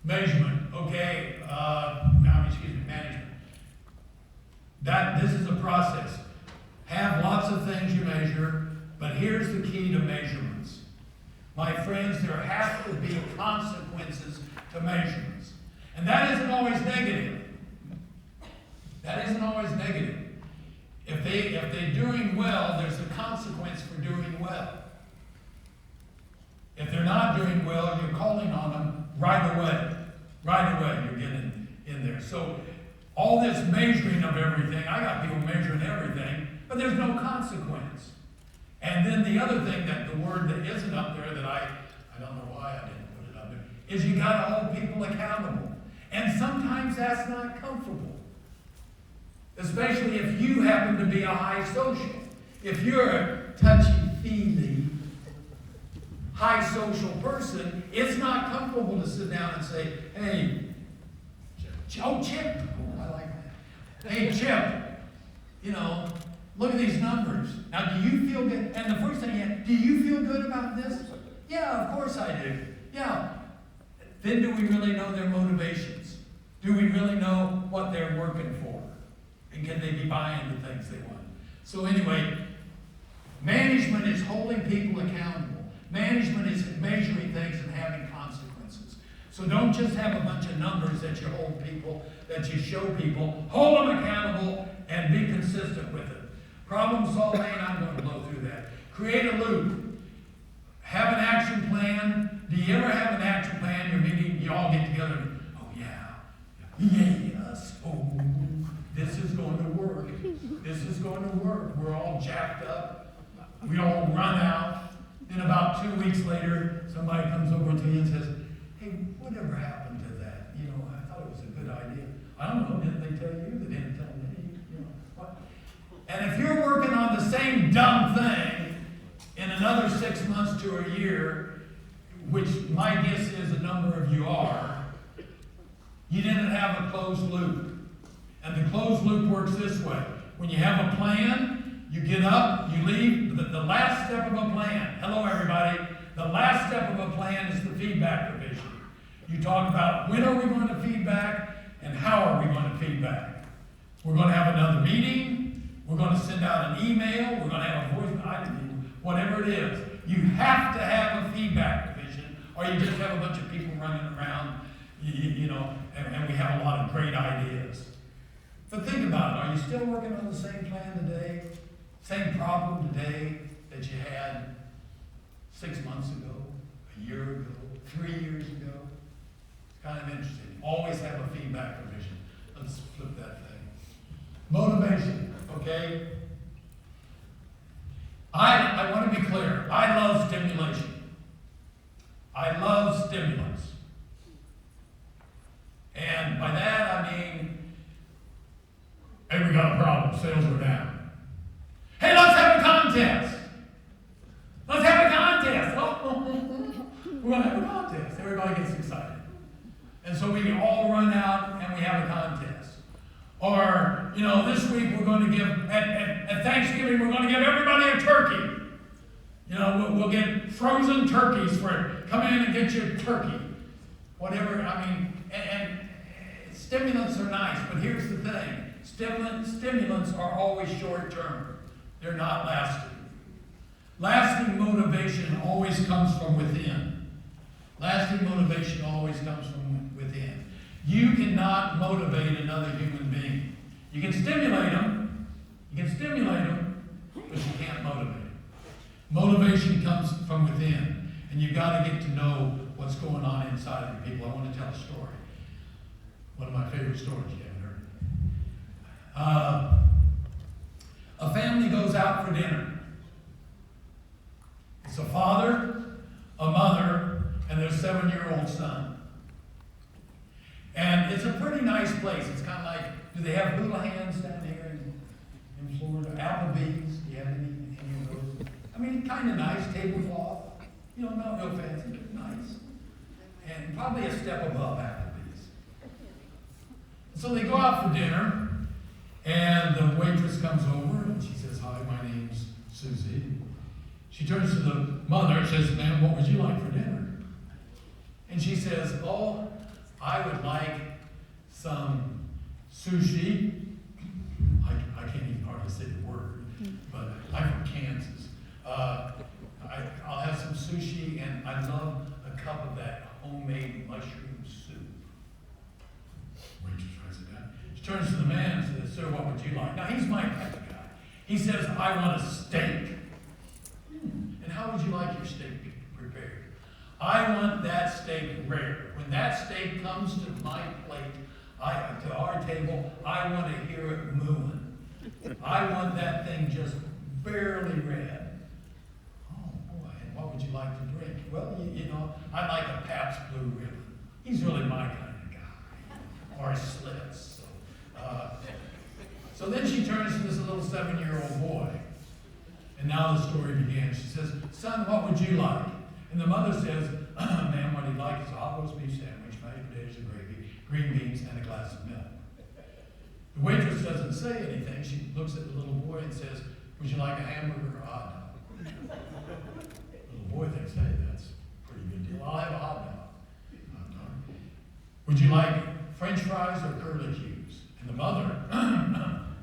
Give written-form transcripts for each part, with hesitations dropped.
Measurement, okay, management. This is a process. Have lots of things you measure, but here's the key to measurements. My friends, there have to be consequences to measurements. And that isn't always negative. That isn't always negative. If they're doing well, there's a consequence for doing well. If they're not doing well, you're calling on them right away. Right away, you're getting in there. So all this measuring of everything, I got people measuring everything, but there's no consequence. And then the other thing, that the word that isn't up there, that I don't know why I didn't put it up there, is you got to hold people accountable. And sometimes that's not comfortable. Especially if you happen to be a high social. If you're a touchy-feely, high social person, it's not comfortable to sit down and say, hey, Chip, I like that. Hey, Chip, look at these numbers. Now, do you feel good? And the first thing, do you feel good about this? Yeah, of course I do. Yeah. Then do we really know their motivations? Do we really know what they're working for? And can they be buying the things they want? So anyway, management is holding people accountable. Management is measuring things and having consequences. So don't just have a bunch of numbers that you hold people, that you show people. Hold them accountable and be consistent with it. Problem solving, I'm going to blow through that. Create a loop. Have an action plan. Do you ever have an action plan? You're meeting, you all get together and, oh yeah, yes, oh, this is going to work. This is going to work. We're all jacked up. We all run out. Then about 2 weeks later, somebody comes over to you and says, hey, whatever happened to that? I thought it was a good idea. I don't know, didn't they tell you? They didn't tell me. What? And if you're working on the same dumb thing in another 6 months to a year, which my guess is a number of you are, you didn't have a closed loop. And the closed loop works this way. When you have a plan, you get up, you leave. The last step of a plan, hello everybody, the last step of a plan is the feedback revision. You talk about when are we going to feedback and how are we going to feedback. We're going to have another meeting, we're going to send out an email, we're going to have a voice, whatever it is. You have to have a feedback revision, or you just have a bunch of people running around, and we have a lot of great ideas. But think about it, are you still working on the same plan today? Same problem today that you had 6 months ago, a year ago, 3 years ago? It's kind of interesting. Always have a feedback revision. Let's flip that thing. Motivation, okay? I want to be clear. I love stimulation. I love stimulants. And by that I mean, hey, we got a problem. Sales are down. Hey, let's have a contest. Let's have a contest. We're going to have a contest. Everybody gets excited. And so we all run out and we have a contest. Or, this week we're going to give, at Thanksgiving, we're going to give everybody a turkey. We'll get frozen turkeys for it. Come in and get your turkey. Whatever, and stimulants are nice, but here's the thing. Stimulants are always short term. They're not lasting. Lasting motivation always comes from within. Lasting motivation always comes from within. You cannot motivate another human being. You can stimulate them, but you can't motivate them. Motivation comes from within, and you've got to get to know what's going on inside of your people. I want to tell a story. One of my favorite stories you haven't heard. A family goes out for dinner. It's a father, a mother, and their 7-year-old son. And it's a pretty nice place. It's kind of like, do they have hula hands down here in Florida? Applebee's? Do you have any of those? Kind of nice, tablecloth. Not real fancy, but nice. And probably a step above Applebee's. So they go out for dinner. And the waitress comes over and she says, hi, my name's Susie. She turns to the mother and says, ma'am, what would you like for dinner? And she says, oh, I would like some sushi. I can't even hardly say the word, but I'm from Kansas. I'll have some sushi, and I love a cup of that homemade mushroom soup. Waitress writes it down. She turns to the man and says, sir, what would you like? Now, he's my type of guy. He says, I want a steak. And how would you like your steak prepared? I want that steak rare. When that steak comes to my plate, to our table, I want to hear it mooing. I want that thing just barely red. Oh boy, and what would you like to drink? Well, you know, I like a Pabst Blue Ribbon. He's really my kind of guy. Or a Schlitz. So then she turns to this little 7-year-old boy. And now the story begins. She says, son, what would you like? And the mother says, ma'am, what he'd like is a hot roast beef sandwich, mashed potatoes and gravy, green beans, and a glass of milk. The waitress doesn't say anything. She looks at the little boy and says, would you like a hamburger or a hot dog? The little boy thinks, hey, that's a pretty good deal. I'll have a hot dog. Would you like French fries or curlicues? And the mother,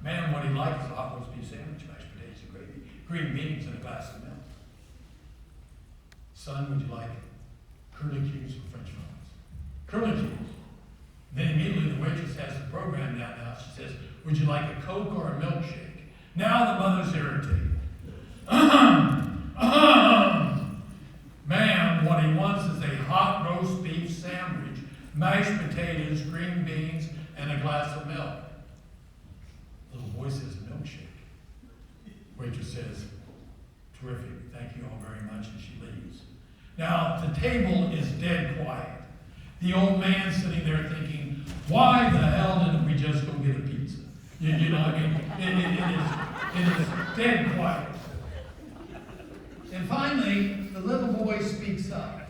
ma'am, what he'd like is a hot roast beef sandwich, mashed potatoes and gravy, green beans, and a glass of milk. Son, would you like curlicues or French fries? Curlicues. Then immediately the waitress has the program down now. She says, would you like a Coke or a milkshake? Now the mother's irritated. Ma'am, what he wants is a hot roast beef sandwich, mashed potatoes, green beans, and a glass of milk. Little boy says, milkshake. Waitress says, terrific, thank you all very much, and she leaves. Now, the table is dead quiet. The old man sitting there thinking, why the hell didn't we just go get a pizza? You know, I mean, it is dead quiet. And finally, the little boy speaks up.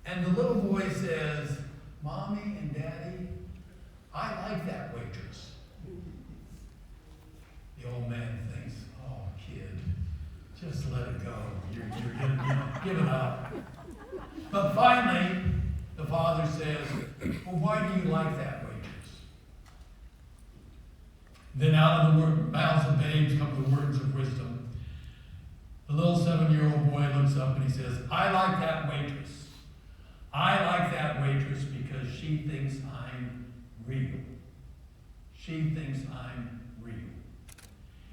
And the little boy says, Mommy and Daddy, I like that waitress. The old man thinks, oh, kid, just let it go. You're getting, give it up. But finally, the father says, well, why do you like that waitress? Then out of the mouths of babes come the words of wisdom. The little 7-year-old boy looks up and he says, I like that waitress. I like that waitress because she thinks I'm real. She thinks I'm real.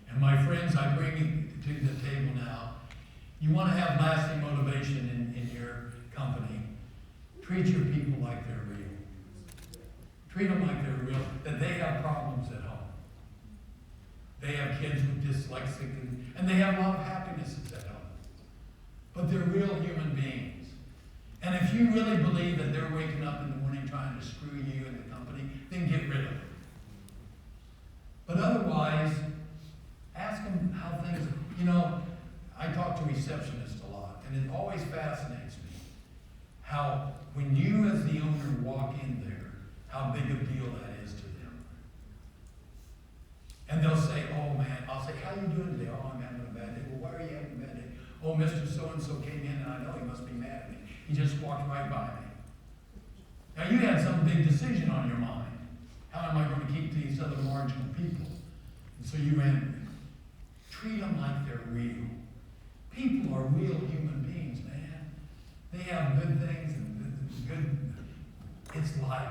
And my friends, I bring you to the table now. You want to have lasting motivation in your company. Treat your people like they're real. Treat them like they're real, that they have problems at home. They have kids with dyslexia, and they have a lot of happinesses at home. But they're real human beings. And if you really believe that they're waking up in the morning trying to screw you and the company, then get rid of them. But otherwise, ask them how things, you know, I talk to receptionists a lot, and it always fascinates me how when you as the owner walk in there, how big a deal that is to them. And they'll say, oh man, I'll say, how you doing today? Oh, I'm having a bad day. Well, why are you having a bad day? Oh, Mr. So-and-so came in and I know he must be mad at me. He just walked right by me. Now you had some big decision on your mind. How am I going to keep these other marginal people? And so you ran. Treat them like they're real. People are real human beings, man. They have good things and good. It's life.